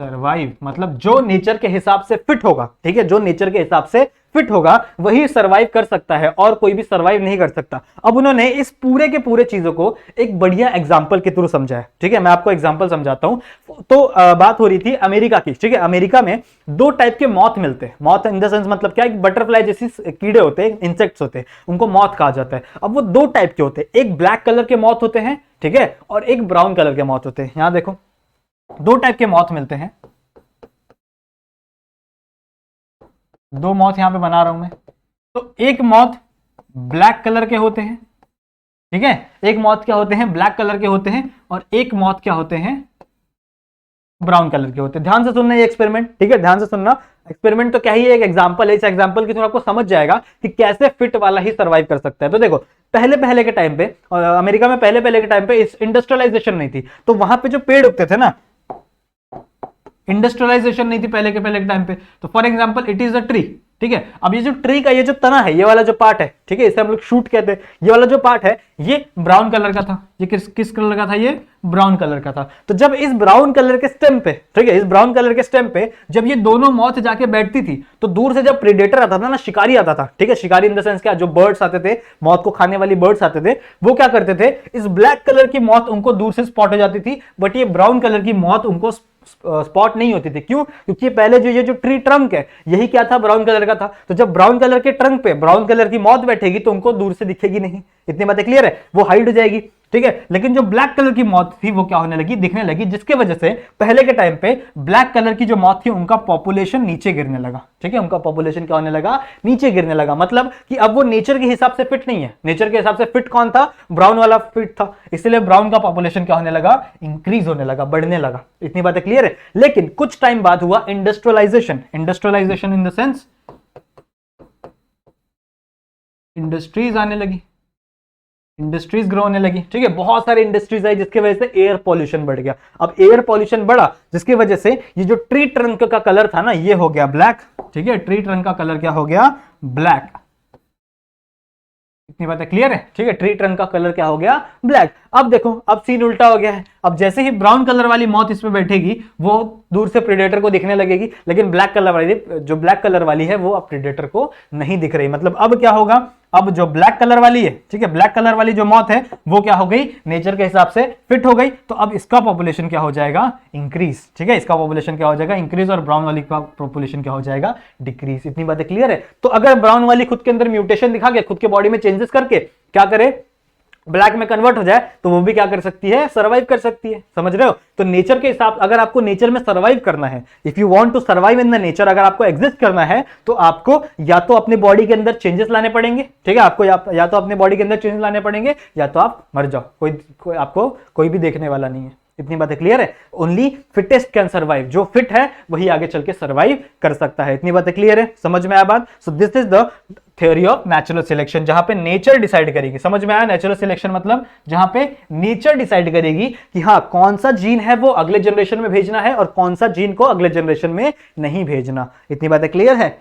सर्वाइव, मतलब जो नेचर के हिसाब से फिट होगा, ठीक है, जो नेचर के हिसाब से फिट होगा वही सरवाइव कर सकता है, और कोई भी सरवाइव नहीं कर सकता। अब उन्होंने इस पूरे के पूरे चीजों को एक बढ़िया एग्जांपल के थ्रू समझाया, ठीक है। मैं आपको एग्जांपल समझाता हूं। तो बात हो रही थी अमेरिका की, ठीक है। अमेरिका में दो टाइप के मॉथ मिलते हैं। मॉथ इन द सेंस मतलब क्या, बटरफ्लाई जैसी कीड़े होते हैं, इंसेक्ट्स होते हैं, उनको मॉथ कहा जाता है। अब वो दो टाइप के होते हैं, एक ब्लैक कलर के मॉथ होते हैं, ठीक है, और एक ब्राउन कलर के मॉथ होते हैं। यहां देखो दो टाइप के मॉथ मिलते हैं, दो मॉथ यहां पे बना रहा हूं मैं। तो एक मॉथ ब्लैक कलर के होते हैं, ठीक है, एक मॉथ क्या होते हैं, ब्लैक कलर के होते हैं, और एक मॉथ क्या होते हैं, ब्राउन कलर के होते हैं। ध्यान से सुनना ये एक्सपेरिमेंट, ठीक है, ध्यान से सुनना। एक्सपेरिमेंट तो क्या ही है, एक एग्जांपल है, इस एग्जांपल की थ्रू आपको समझ जाएगा कि कैसे फिट वाला ही सर्वाइव कर सकता है। तो देखो पहले पहले के टाइम पे, अमेरिका में पहले पहले के टाइम पे इस इंडस्ट्रियलाइजेशन नहीं थी, तो वहां पे जो पेड़ उगते थे ना, इंडस्ट्रियलाइजेशन नहीं थी पहले के टाइम पे, तो for example it is a tree, ठीक है। अब ये जो ट्री का ये जो तना है, ये वाला जो पार्ट है, ठीक है, इसे हम लोग शूट कहते हैं, ये वाला जो पार्ट है ये ब्राउन कलर का था। ये किस कलर का था, ये ब्राउन कलर का था। तो जब इस ब्राउन कलर के स्टेम पे, ठीक है, इस ब्राउन कलर के स्टेम पे जब ये दोनों मौत जाके बैठती थी, तो दूर से जब प्रेडेटर आता था ना, शिकारी आता था, ठीक है, शिकारी इन द सेंस क्या, जो बर्ड्स आते थे, मौत को खाने वाली बर्ड्स आते थे, वो क्या करते थे, इस ब्लैक कलर की मौत उनको दूर से स्पॉट हो जाती थी, बट ये ब्राउन कलर की मौत उनको स्पॉट नहीं होती थी। क्यों? क्योंकि पहले जो ये जो ट्री ट्रंक है यही क्या था, ब्राउन कलर का था। तो जब ब्राउन कलर के ट्रंक पे ब्राउन कलर की मौत बैठेगी तो उनको दूर से दिखेगी नहीं। इतनी बातें क्लियर है, वो हाइड हो जाएगी, ठीक है। लेकिन जो ब्लैक कलर की मौत थी वो क्या होने लगी, दिखने लगी, जिसके वजह से पहले के टाइम पे ब्लैक कलर की जो मौत थी उनका पॉपुलेशन नीचे गिरने लगा, ठीक है, उनका पॉपुलेशन क्या होने लगा, नीचे गिरने लगा। मतलब कि अब वो नेचर के हिसाब से फिट नहीं है। नेचर के हिसाब से फिट कौन था, ब्राउन वाला फिट था, इसलिए ब्राउन का पॉपुलेशन क्या होने लगा, इंक्रीज होने लगा, बढ़ने लगा। इतनी बातें क्लियर है। लेकिन कुछ टाइम बाद हुआ industrialisation. Industrialisation in the sense industries आने लगी, इंडस्ट्रीज ग्रो होने लगी, ठीक है, बहुत सारी इंडस्ट्रीज आई, जिसकी वजह से एयर पॉल्यूशन बढ़ गया। अब एयर पॉल्यूशन बढ़ा, जिसकी वजह से ये जो ट्री ट्रंक का कलर था ना, ये हो गया ब्लैक, ठीक है, ट्री ट्रंक का कलर क्या हो गया, ब्लैक। इतनी बातें क्लियर है, ठीक है, ट्री ट्रंक का कलर क्या हो गया, ब्लैक। अब देखो, अब सीन उल्टा हो गया है। अब जैसे ही ब्राउन कलर वाली मौत इसमें बैठेगी, वो दूर से प्रेडेटर को दिखने लगेगी, लेकिन ब्लैक कलर वाली, जो ब्लैक कलर वाली है वो अब प्रेडेटर को नहीं दिख रही। मतलब अब क्या होगा, अब जो ब्लैक कलर वाली है, ठीक है, ब्लैक कलर वाली जो मौत है वो क्या हो गई, नेचर के हिसाब से फिट हो गई। तो अब इसका पॉपुलेशन क्या हो जाएगा, इंक्रीज, ठीक है, इसका पॉपुलेशन क्या हो जाएगा, इंक्रीज, और ब्राउन वाली का पॉपुलेशन क्या हो जाएगा, डिक्रीज। इतनी बातें क्लियर है। तो अगर ब्राउन वाली खुद के अंदर म्यूटेशन दिखा के, खुद के बॉडी में चेंजेस करके क्या करे, ब्लैक में कन्वर्ट हो जाए, तो वो भी क्या कर सकती है, सर्वाइव कर सकती है। समझ रहे हो? तो नेचर के हिसाब, अगर आपको नेचर में सर्वाइव करना है, if you want to survive in the nature, अगर आपको एग्जिस्ट करना है, तो आपको या तो अपने बॉडी के अंदर चेंजेस लाने पड़ेंगे, ठीक है, आपको या तो अपने बॉडी के अंदर चेंजेस लाने पड़ेंगे, या तो आप मर जाओ, आपको कोई भी देखने वाला नहीं है। इतनी बातें क्लियर है। ओनली फिटेस्ट कैन सर्वाइव, जो फिट है वही आगे चल के सर्वाइव कर सकता है। इतनी बातें क्लियर है, समझ में आया बात? So this is the theory of natural selection, जहां पे नेचर डिसाइड करेगी। समझ में आया? नेचुरल सिलेक्शन मतलब जहां पे नेचर डिसाइड करेगी कि हाँ, कौन सा जीन है वो अगले जनरेशन में भेजना है और कौन सा जीन को अगले जनरेशन में नहीं भेजना। इतनी बातें क्लियर है,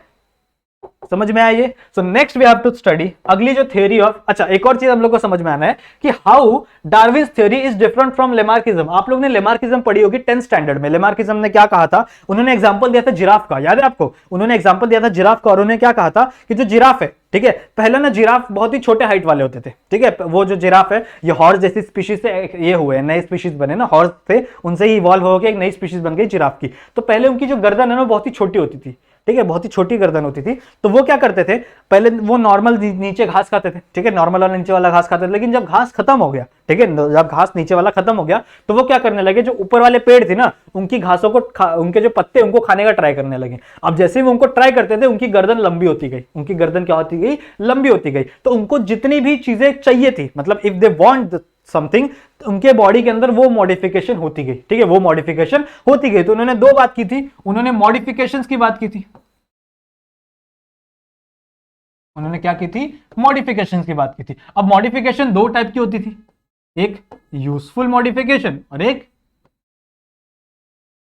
समझ में आया ये? So next we have to study अगली जो थ्योरी ऑफ, अच्छा एक और चीज हम लोग को समझ में आना है कि how Darwin's theory is different from Lamarckism. आप लोग ने लेमार्किज्म पढ़ी होगी 10th स्टैंडर्ड में। लेमार्किज्म ने क्या कहा था, उन्होंने एग्जांपल दिया था जिराफ का, याद है आपको? उन्होंने एग्जांपल दिया था जिराफ का, और उन्होंने क्या कहा था कि जो जिराफ है, ठीक है, पहले ना जिराफ बहुत ही छोटे हाइट वाले होते थे, ठीक है, वो जो जिराफ है ये हॉर्स जैसी स्पीशीज से ये हुए, नए स्पीशीज बने ना, हॉर्स थे, उनसे ही इवॉल्व होकर एक नई स्पीशीज बन गई जिराफ की। तो पहले उनकी जो गर्दन है ना बहुत ही छोटी होती थी, ठीक है, बहुत ही छोटी गर्दन होती थी। तो वो क्या करते थे, पहले वो नॉर्मल नीचे घास खाते थे, ठीक है, नॉर्मल वाला नीचे वाला घास खाते थे, लेकिन जब घास खत्म हो गया, ठीक है, जब घास नीचे वाला खत्म हो गया, तो वो क्या करने लगे, जो ऊपर वाले पेड़ थे ना, उनकी घासों को उनके जो पत्ते उनको खाने का ट्राई करने लगे। अब जैसे ही वो उनको ट्राई करते थे, उनकी गर्दन लंबी होती गई, उनकी गर्दन क्या होती गई, लंबी होती गई। तो उनको जितनी भी चीजें चाहिए थी, मतलब इफ दे वांट समथिंग, उनके बॉडी के अंदर वो मॉडिफिकेशन होती गई, ठीक है, वो मॉडिफिकेशन होती गई। तो उन्होंने दो बात की थी, उन्होंने मॉडिफिकेशंस की बात की थी। उन्होंने क्या की थी, मॉडिफिकेशंस की बात की थी। अब मॉडिफिकेशन दो टाइप की होती थी, एक यूजफुल मॉडिफिकेशन और एक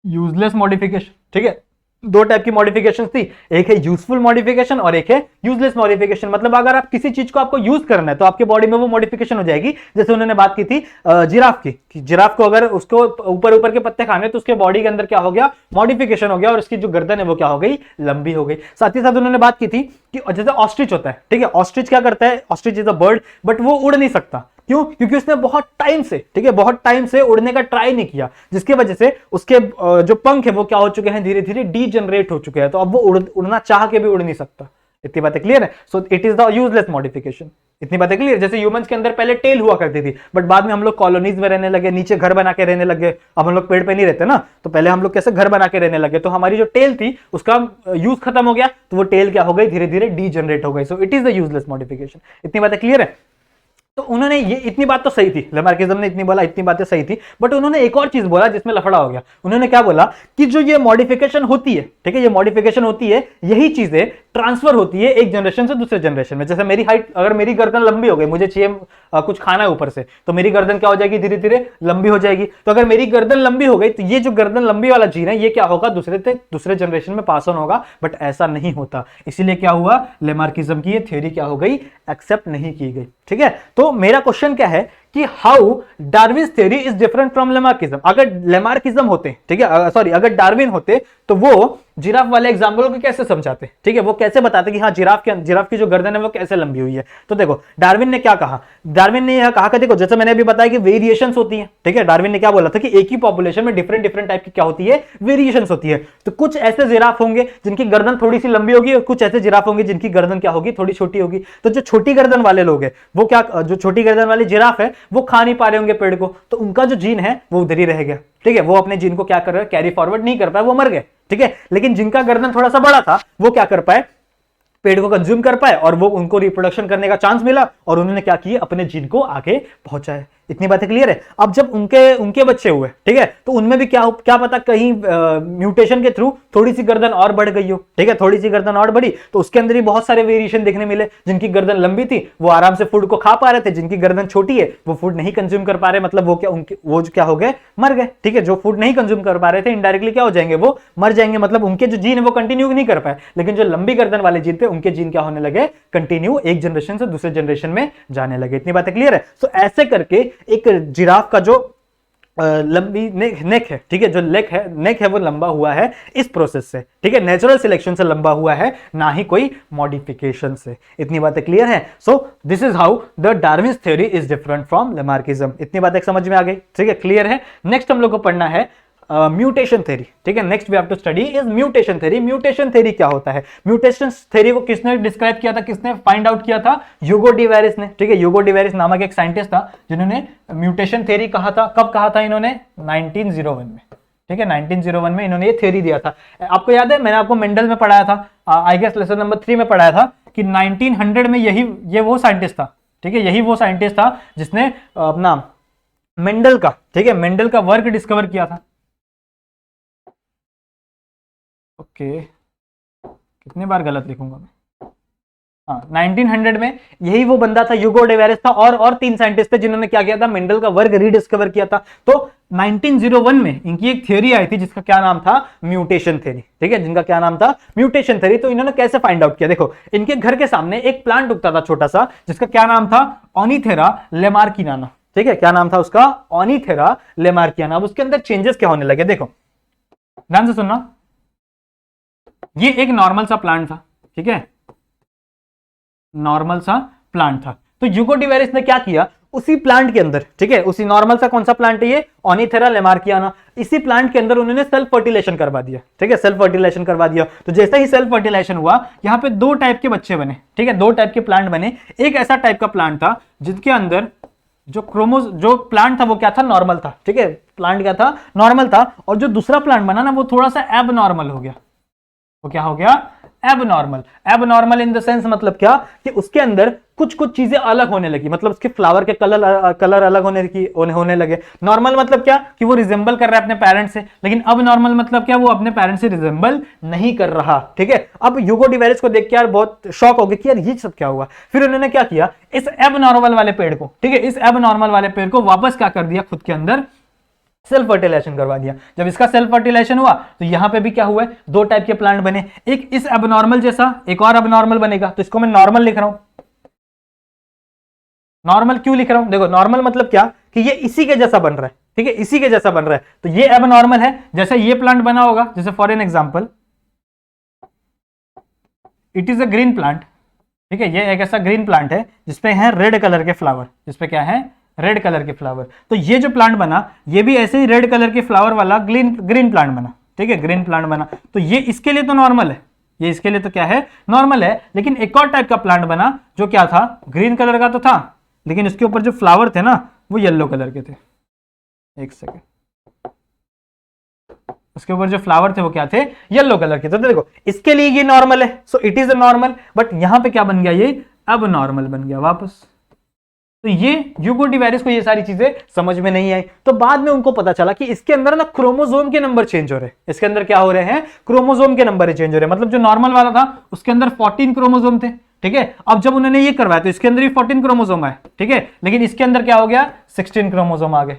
यूजलेस मॉडिफिकेशन, ठीक है, दो टाइप की मॉडिफिकेशन थी, एक है यूजफुल मॉडिफिकेशन और एक है यूजलेस मॉडिफिकेशन। मतलब अगर आप किसी चीज को आपको यूज करना है तो आपके बॉडी में वो मॉडिफिकेशन हो जाएगी। जैसे उन्होंने बात की थी जिराफ की, कि जिराफ को अगर उसको ऊपर ऊपर के पत्ते खाने तो उसके बॉडी के अंदर क्या हो गया, मॉडिफिकेशन हो गया, और उसकी जो गर्दन है वो क्या हो गई, लंबी हो गई। साथ ही साथ उन्होंने बात की थी कि जैसे ऑस्ट्रिच होता है, ठीक है, ऑस्ट्रिच क्या करता है, ostrich is a bird, but वो उड़ नहीं सकता। क्यों? क्योंकि उसने बहुत टाइम से, ठीक है, बहुत टाइम से उड़ने का ट्राई नहीं किया, जिसकी वजह से उसके जो पंख है वो क्या हो चुके हैं, धीरे धीरे डीजनरेट हो चुके हैं। तो अब वो उड़ना चाह के भी उड़ नहीं सकता। इतनी बातें क्लियर है? सो it is the useless modification. इतनी बातें क्लियर? जैसे ह्यूमंस के अंदर पहले टेल हुआ करती थी, बट बाद में हम लोग कॉलोनीज में रहने लगे, नीचे घर बना के रहने लगे। अब हम लोग पेड़ पे नहीं रहते ना, तो पहले हम लोग कैसे घर बना के रहने लगे, तो हमारी जो टेल थी उसका यूज खत्म हो गया, तो वो टेल क्या हो गई, धीरे धीरे डीजनरेट हो गई। सो it is the useless modification. इतनी बातें क्लियर है? तो उन्होंने ये इतनी बात तो सही थी, लैमार्किज्म ने इतनी बोला, इतनी बातें सही थी, बट उन्होंने एक और चीज बोला जिसमें लफड़ा हो गया। उन्होंने क्या बोला कि जो ये मॉडिफिकेशन होती है, ठीक है, ये मॉडिफिकेशन होती है, यही चीजें ट्रांसफर होती है एक जनरेशन से दूसरे जनरेशन में। जैसे मेरी हाइट, अगर मेरी गर्दन लंबी हो गई, मुझे चाहिए कुछ खाना है ऊपर से, तो मेरी गर्दन क्या हो जाएगी, धीरे धीरे लंबी हो जाएगी। तो अगर मेरी गर्दन लंबी हो गई तो ये जो गर्दन लंबी वाला जीन है, ये क्या होगा, दूसरे जनरेशन में पास ऑन होगा। बट ऐसा नहीं होता, इसीलिए क्या हुआ, लैमार्किज्म की ये थ्योरी क्या हो गई, एक्सेप्ट नहीं की गई। ठीक है, तो मेरा क्वेश्चन क्या है कि how Darwin's theory is different from Lamarckism. अगर लैमार्किज्म होते, ठीक है, सॉरी, अगर डार्विन होते तो वो जिराफ वाले एग्जाम्पल को कैसे समझाते, ठीक है, वो कैसे बताते कि हाँ जिराफ की जो गर्दन है वो कैसे लंबी हुई है। तो देखो डार्विन ने क्या कहा, डार्विन ने यह कहा कि देखो जैसे मैंने अभी बताया कि वेरिएशंस होती हैं, ठीक है, डार्विन ने क्या बोला था कि एक ही पॉपुलेशन में डिफरेंट डिफरेंट टाइप की क्या होती है, वेरिएशंस होती है। तो कुछ ऐसे जिराफ होंगे जिनकी गर्दन थोड़ी सी लंबी होगी और कुछ ऐसे जिराफ होंगे जिनकी गर्दन क्या होगी, थोड़ी छोटी होगी। तो जो छोटी गर्दन वाले लोग हैं वो क्या, जो छोटी गर्दन वाले जिराफ है वो खा नहीं पा रहे होंगे पेड़ को, तो उनका जो जीन है वो उधर ही रह गया। ठीक है, वो अपने जीन को क्या कर रहे, कैरी फॉरवर्ड नहीं कर पाए, वो मर गए। ठीक है, लेकिन जिनका गर्दन थोड़ा सा बड़ा था वो क्या कर पाए, पेड़ को कंज्यूम कर पाए और वो उनको रिप्रोडक्शन करने का चांस मिला और उन्होंने क्या किया, अपने जीन को आगे पहुंचाए। इतनी बातें क्लियर है। अब जब उनके बच्चे हुए, ठीक है, तो उनमें भी क्या पता कहीं म्यूटेशन के थ्रू थोड़ी सी गर्दन और बढ़ गई हो। ठीक है, थोड़ी सी गर्दन और बढ़ी तो उसके अंदर ही बहुत सारे वेरिएशन देखने मिले। जिनकी गर्दन लंबी थी वो आराम से फूड को खा पा रहे थे, जिनकी गर्दन छोटी है वो फूड नहीं कंज्यूम कर पा रहे, मतलब वो क्या हो गए, मर गए। ठीक है, जो फूड नहीं कंज्यूम कर पा रहे थे इनडायरेक्टली क्या हो जाएंगे, वो मर जाएंगे, मतलब उनके जो जीन है वो कंटिन्यू नहीं कर पाए। लेकिन जो लंबी गर्दन वाले जीन थे उनके जीन क्या होने लगे, कंटिन्यू एक जनरेशन से दूसरे जनरेशन में जाने लगे। इतनी बातें क्लियर है। तो ऐसे करके एक जिराफ का जो लंबी नेक है, ठीक है, जो नेक है वो लंबा हुआ है इस प्रोसेस से। ठीक है, नेचुरल सिलेक्शन से लंबा हुआ है, ना ही कोई मॉडिफिकेशन से। इतनी बातें क्लियर है। So this is how the Darwin's theory is different from Lamarckism. इतनी बातें समझ में आ गई। ठीक है, क्लियर है। नेक्स्ट हम लोग को पढ़ना है म्यूटेशन थ्योरी। ठीक है, next we have to study is mutation theory. Mutation theory क्या होता है? म्यूटेशन थ्योरी को किसने डिस्क्राइब किया था, किसने फाइंड आउट किया था? ह्यूगो डिवेरिस ने। ठीक है, ह्यूगो डिवेरिस नामक एक साइंटिस्ट था जिन्होंने म्यूटेशन थ्योरी कहा था। कब कहा था इन्होंने? 1901 में। ठीक है, 1901 में इन्होंने ये थ्योरी दिया था। आपको याद है, मैंने आपको मेंडल में पढ़ाया था, आई गेस लेसन नंबर 3 में पढ़ाया था कि 1900 में ये वो साइंटिस्ट था। ठीक है, यही वो साइंटिस्ट था जिसने अपना मेंडल का, ठीक है, मेंडल का वर्क डिस्कवर किया था। ओके, कितने बार गलत लिखूंगा मैं? हाँ, 1900 में यही वो बंदा था, ह्यूगो डिवेरिस था, और 3 साइंटिस्ट थे जिन्होंने क्या किया था, मेंडल का वर्क रीडिस्कवर किया था। तो 1901 में इनकी एक थ्योरी आई थी जिसका क्या नाम था, म्यूटेशन थ्योरी। ठीक है, जिनका क्या नाम था, म्यूटेशन थ्योरी। तो इन्होंने कैसे फाइंड आउट किया? देखो, इनके घर के सामने एक प्लांट उगता था छोटा सा, जिसका क्या नाम था, ओनिथेरा लेमार्कियाना। ठीक है, क्या नाम था उसका, ओनिथेरा लेमार्कियाना। अब उसके अंदर चेंजेस क्या होने लगे, देखो ध्यान से सुनना। ये एक नॉर्मल सा प्लांट था। ठीक है, नॉर्मल सा प्लांट था। तो ह्यूगो डिवेरिस ने क्या किया, उसी प्लांट के अंदर, ठीक है, उसी नॉर्मल सा कौन सा प्लांट है ये, ओनिथेरा लेमार्कियाना, इसी प्लांट के अंदर उन्होंने सेल्फ फर्टिलाइजेशन करवा दिया। ठीक है, सेल्फ फर्टिलाइजेशन करवा दिया। तो जैसे ही सेल्फ फर्टिलाइजेशन हुआ, यहां पे 2 टाइप के बच्चे बने। ठीक है, 2 टाइप के प्लांट बने। एक ऐसा टाइप का प्लांट था जिसके अंदर जो प्लांट था वो क्या था, नॉर्मल था। ठीक है, प्लांट क्या था, नॉर्मल था। और जो दूसरा प्लांट बना ना वो थोड़ा सा एब नॉर्मल हो गया। वो क्या हो गया, abnormal. Abnormal in the sense मतलब क्या, कि उसके अंदर कुछ चीजें अलग होने लगी, मतलब उसके फ्लावर के कलर अलग होने लगे। नॉर्मल मतलब क्या, कि वो रिजेंबल कर रहा है अपने पेरेंट्स से, लेकिन अब नॉर्मल मतलब क्या, वो अपने पेरेंट्स से रिजेंबल नहीं कर रहा। ठीक है, अब ह्यूगो डिवेरिस को देख के यार बहुत शॉक हो गए कि यार ये सब क्या हुआ। फिर उन्होंने क्या किया, इस एबनॉर्मल वाले पेड़ को, ठीक है, इस एबनॉर्मल वाले पेड़ को वापस क्या कर दिया, खुद के अंदर सेल्फ फर्टिलाइजेशन करवा दिया। जब इसका सेल्फ फर्टिलाइजेशन हुआ तो यहां पे भी क्या हुआ है, 2 टाइप के प्लांट बने। एक इस एबनॉर्मल जैसा, एक और एबनॉर्मल बनेगा। तो इसको मैं नॉर्मल लिख रहा हूं। नॉर्मल क्यों लिख रहा हूं, देखो नॉर्मल मतलब क्या, कि ये इसी के जैसा बन रहा है। ठीक है, इसी के जैसा बन रहा है। तो ये एबनॉर्मल है, जैसे ये प्लांट बना होगा, जैसे for an example it is a green plant. ठीक है, ये एक ऐसा ग्रीन प्लांट है जिसपे है रेड कलर के फ्लावर, जिसपे क्या है, रेड कलर के फ्लावर। तो ये जो प्लांट बना ये भी ऐसे ही रेड कलर के फ्लावर वाला ग्रीन प्लांट बना। ठीक है, ग्रीन प्लांट बना। तो ये इसके लिए तो नॉर्मल है, ये इसके लिए तो क्या है, नॉर्मल है। लेकिन एक और टाइप का प्लांट बना जो क्या था, ग्रीन कलर का तो था, लेकिन उसके ऊपर जो फ्लावर थे ना वो येलो कलर के थे। एक सेकेंड, उसके ऊपर जो फ्लावर थे वो क्या थे, येलो कलर के। तो देखो इसके लिए ये नॉर्मल है, सो it is a normal. But यहां पे क्या बन गया, ये अब नॉर्मल बन गया वापस। तो ये ह्यूगो डिवेरिस को ये सारी चीजें समझ में नहीं आई। तो बाद में उनको पता चला कि इसके अंदर ना क्रोमोसोम के नंबर चेंज हो रहे हैं। इसके अंदर क्या हो रहे हैं, क्रोमोसोम के नंबर चेंज हो रहे हैं। मतलब जो नॉर्मल वाला था उसके अंदर 14 क्रोमोसोम थे, ठीक है। अब जब उन्होंने ये करवाया तो इसके अंदर भी 14 क्रोमोसोम आए, ठीक है, लेकिन इसके अंदर क्या हो गया, 16 क्रोमोसोम आ गए।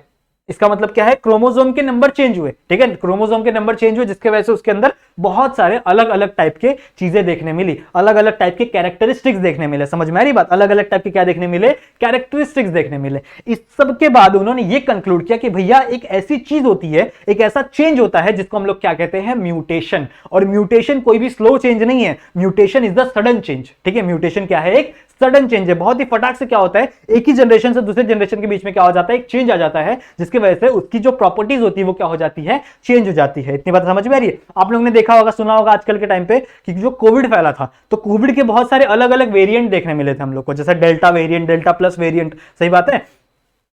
इसका मतलब क्या है, क्रोमोसोम के नंबर चेंज हुए, ठीक है, क्रोमोसोम के नंबर चेंज हुए, जिसके वजह से उसके अंदर बहुत सारे अलग अलग टाइप के चीजें देखने मिली, अलग अलग टाइप के कैरेक्टरिस्टिक्स देखने मिले। समझ में आ रही बात, अलग अलग टाइप के क्या देखने मिले, कैरेक्टरिस्टिक्स देखने मिले। इस सब के बाद उन्होंने ये कंक्लूड किया कि भैया एक ऐसी चीज होती है, एक ऐसा चेंज होता है जिसको हम लोग क्या कहते हैं, म्यूटेशन। और म्यूटेशन कोई भी स्लो चेंज नहीं है, mutation is the sudden change, ठीक है। म्यूटेशन क्या है, एक सडन चेंज है। बहुत ही फटाक से क्या होता है, एक ही जनरेशन से दूसरे जनरेशन के बीच में क्या हो जाता है, एक चेंज आ जाता है, जिसकी वजह से उसकी जो प्रॉपर्टीज होती है वो क्या हो जाती है, चेंज हो जाती है। इतनी बात समझ में आ रही है। आप लोगों ने देखा होगा, सुना होगा आजकल के टाइम पे कि जो कोविड फैला था, तो कोविड के बहुत सारे अलग अलग वेरिएंट देखने मिले थे हम लोग को, जैसे delta variant, delta plus variant, सही बात है,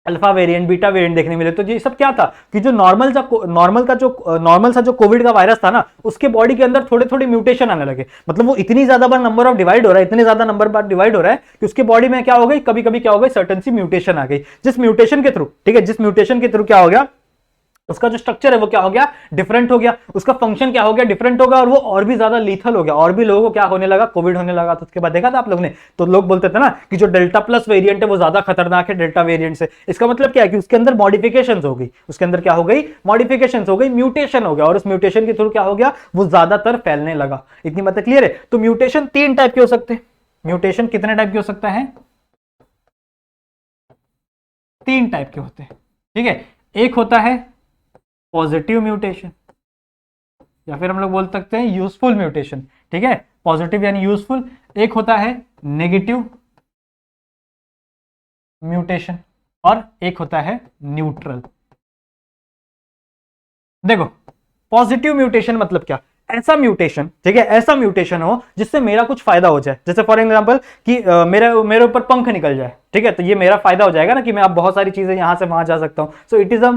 अल्फा वेरिएंट, बीटा वेरिएंट देखने मिले। तो ये सब क्या था कि जो नॉर्मल सा जो कोविड का वायरस था ना, उसके बॉडी के अंदर थोड़े थोड़े म्यूटेशन आने लगे। मतलब वो इतनी ज्यादा बार नंबर ऑफ डिवाइड हो रहा है, इतने ज्यादा नंबर बार डिवाइड हो रहा है कि उसके बॉडी में क्या हो गई, कभी कभी क्या हो गई, सर्टेन सी म्यूटेशन आ गई। जिस म्यूटेशन के थ्रू, ठीक है, जिस म्यूटेशन के थ्रू क्या हो गया, उसका जो स्ट्रक्चर है वो क्या हो गया, डिफरेंट हो गया, उसका फंक्शन क्या हो गया, डिफरेंट होगा, और वो और भी ज्यादा लीथल हो गया, और भी लोगों को क्या होने लगा, कोविड होने लगा। तो उसके बाद देखा था आप लोग ने, तो लोग बोलते थे ना कि जो डेल्टा प्लस वेरिएंट है वो ज्यादा खतरनाक है डेल्टा वेरिएंट से। इसका मतलब क्या है कि उसके अंदर मॉडिफिकेशंस हो गई, उसके अंदर क्या हो गई, मॉडिफिकेशंस हो गई, म्यूटेशन हो गया, और उस म्यूटेशन के थ्रू क्या हो गया, वो ज्यादातर फैलने लगा। इतनी बातें क्लियर है। तो म्यूटेशन 3 टाइप के हो सकते हैं। म्यूटेशन कितने टाइप के हो सकता है, 3 टाइप के होते हैं, ठीक है। एक होता है पॉजिटिव म्यूटेशन, या फिर हम लोग बोल सकते हैं यूजफुल म्यूटेशन, ठीक है, पॉजिटिव यानी यूजफुल। एक होता है नेगेटिव म्यूटेशन, और एक होता है न्यूट्रल। देखो, पॉजिटिव म्यूटेशन मतलब क्या, ऐसा म्यूटेशन, ठीक है, ऐसा म्यूटेशन हो जिससे मेरा कुछ फायदा हो जाए। जैसे फॉर एग्जांपल कि मेरे ऊपर पंख निकल जाए, ठीक है, तो ये मेरा फायदा हो जाएगा ना, कि मैं अब बहुत सारी चीजें यहां से वहां जा सकता हूं। सो it is a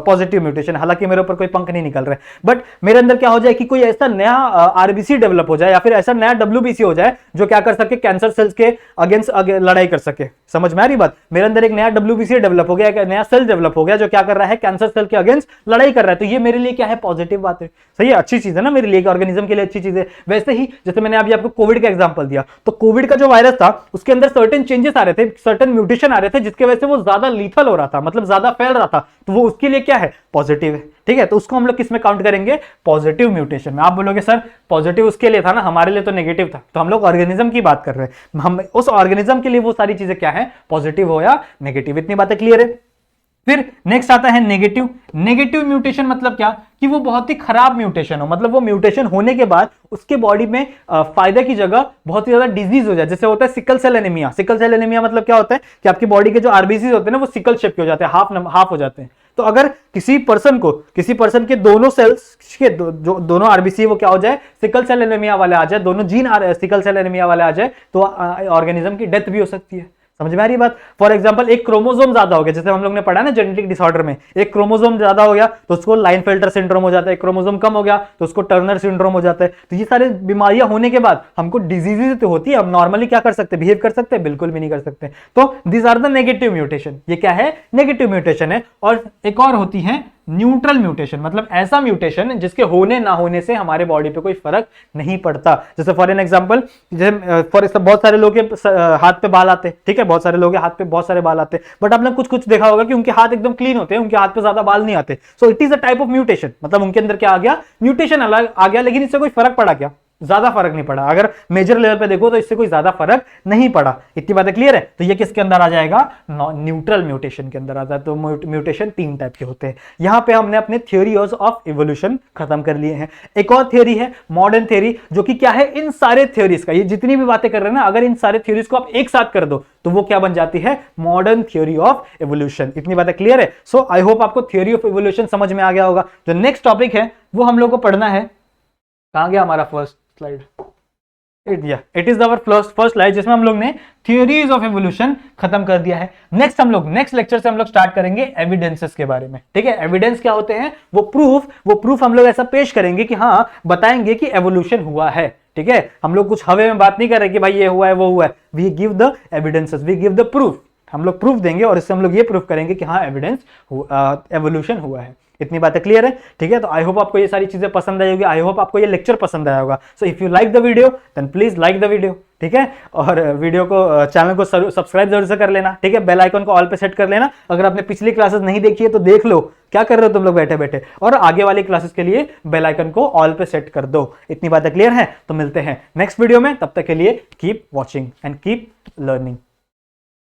positive mutation. हालांकि मेरे ऊपर कोई पंख नहीं निकल रहा है, बट मेरे अंदर क्या हो जाए कि कोई ऐसा नया आरबीसी डेवलप हो जाए, या फिर ऐसा नया डब्ल्यूबीसी हो जाए जो क्या कर सके, कैंसर सेल्स के अगेंस्ट लड़ाई कर सके। समझ में आ रही बात, मेरे अंदर एक नया डब्ल्यूबीसी डेवलप हो गया, एक नया सेल डेवलप हो गया जो क्या कर रहा है, कैंसर सेल के अगेंस्ट लड़ाई कर रहा है। तो ये मेरे लिए क्या है, पॉजिटिव बात है, सही है, अच्छी चीज है ना, मेरे लिए ऑर्गेनिज्म के लिए अच्छी चीज है। वैसे ही जैसे मैंने अभी आपको कोविड का एग्जांपल दिया, तो कोविड का जो वायरस था उसके अंदर सर्टेन चेंजेस आ रहे थे, सर्टेन म्यूटेशन आ रहे थे, जिसके वजह से वो ज्यादा लीथल हो रहा था, मतलब ज्यादा फैल रहा था। तो वो उसके लिए क्या है, पॉजिटिव है, ठीक है। तो उसको हम लोग किस में काउंट करेंगे, पॉजिटिव म्यूटेशन में। आप बोलोगे सर पॉजिटिव उसके लिए था ना, हमारे लिए तो नेगेटिव था। तो हम लोग ऑर्गेनिज्म की बात कर रहे हैं, हम उस ऑर्गेनिज्म के लिए वो सारी चीजें क्या है, पॉजिटिव हो या नेगेटिव। इतनी बातें क्लियर है। फिर नेक्स्ट आता है नेगेटिव। नेगेटिव म्यूटेशन मतलब क्या, कि वो बहुत ही खराब म्यूटेशन हो, मतलब वो म्यूटेशन होने के बाद उसके बॉडी में फायदे की जगह बहुत ही ज्यादा डिजीज हो जाए। जैसे होता है sickle cell anaemia. Sickle cell anaemia मतलब क्या होता है कि आपकी बॉडी के जो आरबीसी होते हैं ना, वो सिकल शेप के हो जाते हैं, हाफ हो जाते हैं। तो अगर किसी पर्सन के दोनों सेल्स के जो दोनों आरबीसी वो क्या हो जाए, सिकल सेल एनीमिया वाले आ जाए, दोनों जीन सिकल सेल एनीमिया वाले आ जाए, तो ऑर्गेनिज्म की डेथ भी हो सकती है। समझ में आ रही बात। फॉर एग्जांपल एक क्रोमोसोम ज्यादा हो गया, जैसे हम लोग ने पढ़ा ना जेनेटिक डिसऑर्डर में, एक क्रोमोसोम ज्यादा हो गया तो उसको लाइनफेल्टर सिंड्रोम हो जाता है, एक क्रोमोसोम कम हो गया तो उसको टर्नर सिंड्रोम हो जाता है। तो ये सारे बीमारियां होने के बाद हमको डिजीजेज तो होती है, हम नॉर्मली क्या कर सकते हैं, बिहेव कर सकते हैं, बिल्कुल भी नहीं कर सकते। तो these are the negative mutation. ये क्या है, नेगेटिव म्यूटेशन है। और एक और होती है न्यूट्रल म्यूटेशन, मतलब ऐसा म्यूटेशन जिसके होने ना होने से हमारे बॉडी पे कोई फर्क नहीं पड़ता। जैसे फॉर एन एग्जांपल, जैसे बहुत सारे लोग के हाथ पे बाल आते हैं, ठीक है, बहुत सारे लोग के हाथ पे बहुत सारे बाल आते हैं, बट आपने कुछ देखा होगा कि उनके हाथ एकदम क्लीन होते हैं, उनके हाथ पे ज्यादा बाल नहीं आते। सो it is a type of mutation, मतलब उनके अंदर क्या आ गया, म्यूटेशन अलग आ गया, लेकिन इससे कोई फर्क पड़ा क्या, ज्यादा फर्क नहीं पड़ा। अगर मेजर लेवल पे देखो तो इससे कोई ज्यादा फर्क नहीं पड़ा। इतनी बातें क्लियर है। तो ये किसके अंदर आ जाएगा, न्यूट्रल म्यूटेशन के अंदर आता है। तो म्यूटेशन 3 टाइप के होते हैं। यहां पे हमने अपने थ्योरीज ऑफ इवोल्यूशन खत्म कर लिए हैं। एक और थ्योरी है मॉडर्न थ्योरी, जो कि क्या है, इन सारे थ्योरीज का, ये जितनी भी बातें कर रहे हैं ना, अगर इन सारे थ्योरीज को आप एक साथ कर दो तो वो क्या बन जाती है, मॉडर्न थ्योरी ऑफ इवोल्यूशन। इतनी बातें क्लियर है। सो आई होप आपको थ्योरी ऑफ इवोल्यूशन समझ में आ गया होगा। जो नेक्स्ट टॉपिक है वो हम लोग को पढ़ना है, कहां गया हमारा first slide, it is our first slide, जिसमें हम लोग ने थ्योरीज ऑफ इवोल्यूशन खत्म कर दिया है। नेक्स्ट लेक्चर से हम लोग स्टार्ट करेंगे एविडेंसेस के बारे में, ठीक है। एविडेंस क्या होते हैं, वो प्रूफ हम लोग ऐसा पेश करेंगे कि हाँ, बताएंगे कि एवोल्यूशन हुआ है, ठीक है। हम लोग कुछ हवे में बात नहीं कर रहे कि भाई ये हुआ है वो हुआ है। We give the evidences, we give the proof. हम लोग प्रूफ देंगे और इससे हम लोग ये प्रूफ करेंगे कि हाँ एविडेंस एवोल्यूशन हुआ है। इतनी बातें क्लियर है, ठीक है। तो आई होप आपको ये सारी चीजें पसंद आई होगी, आई होप आपको ये लेक्चर पसंद आया होगा। So if you like the video then please like the video, ठीक है। और वीडियो को चैनल को सब्सक्राइब जरूर से कर लेना, ठीक है। बेल आइकन को ऑल पे सेट कर लेना। अगर आपने पिछली क्लासेस नहीं देखी है तो देख लो, क्या कर रहे हो तुम लोग बैठे बैठे, और आगे वाली क्लासेस के लिए बेल आइकन को ऑल पे सेट कर दो। इतनी बातें क्लियर है, तो मिलते हैं नेक्स्ट वीडियो में। तब तक के लिए keep watching and keep learning.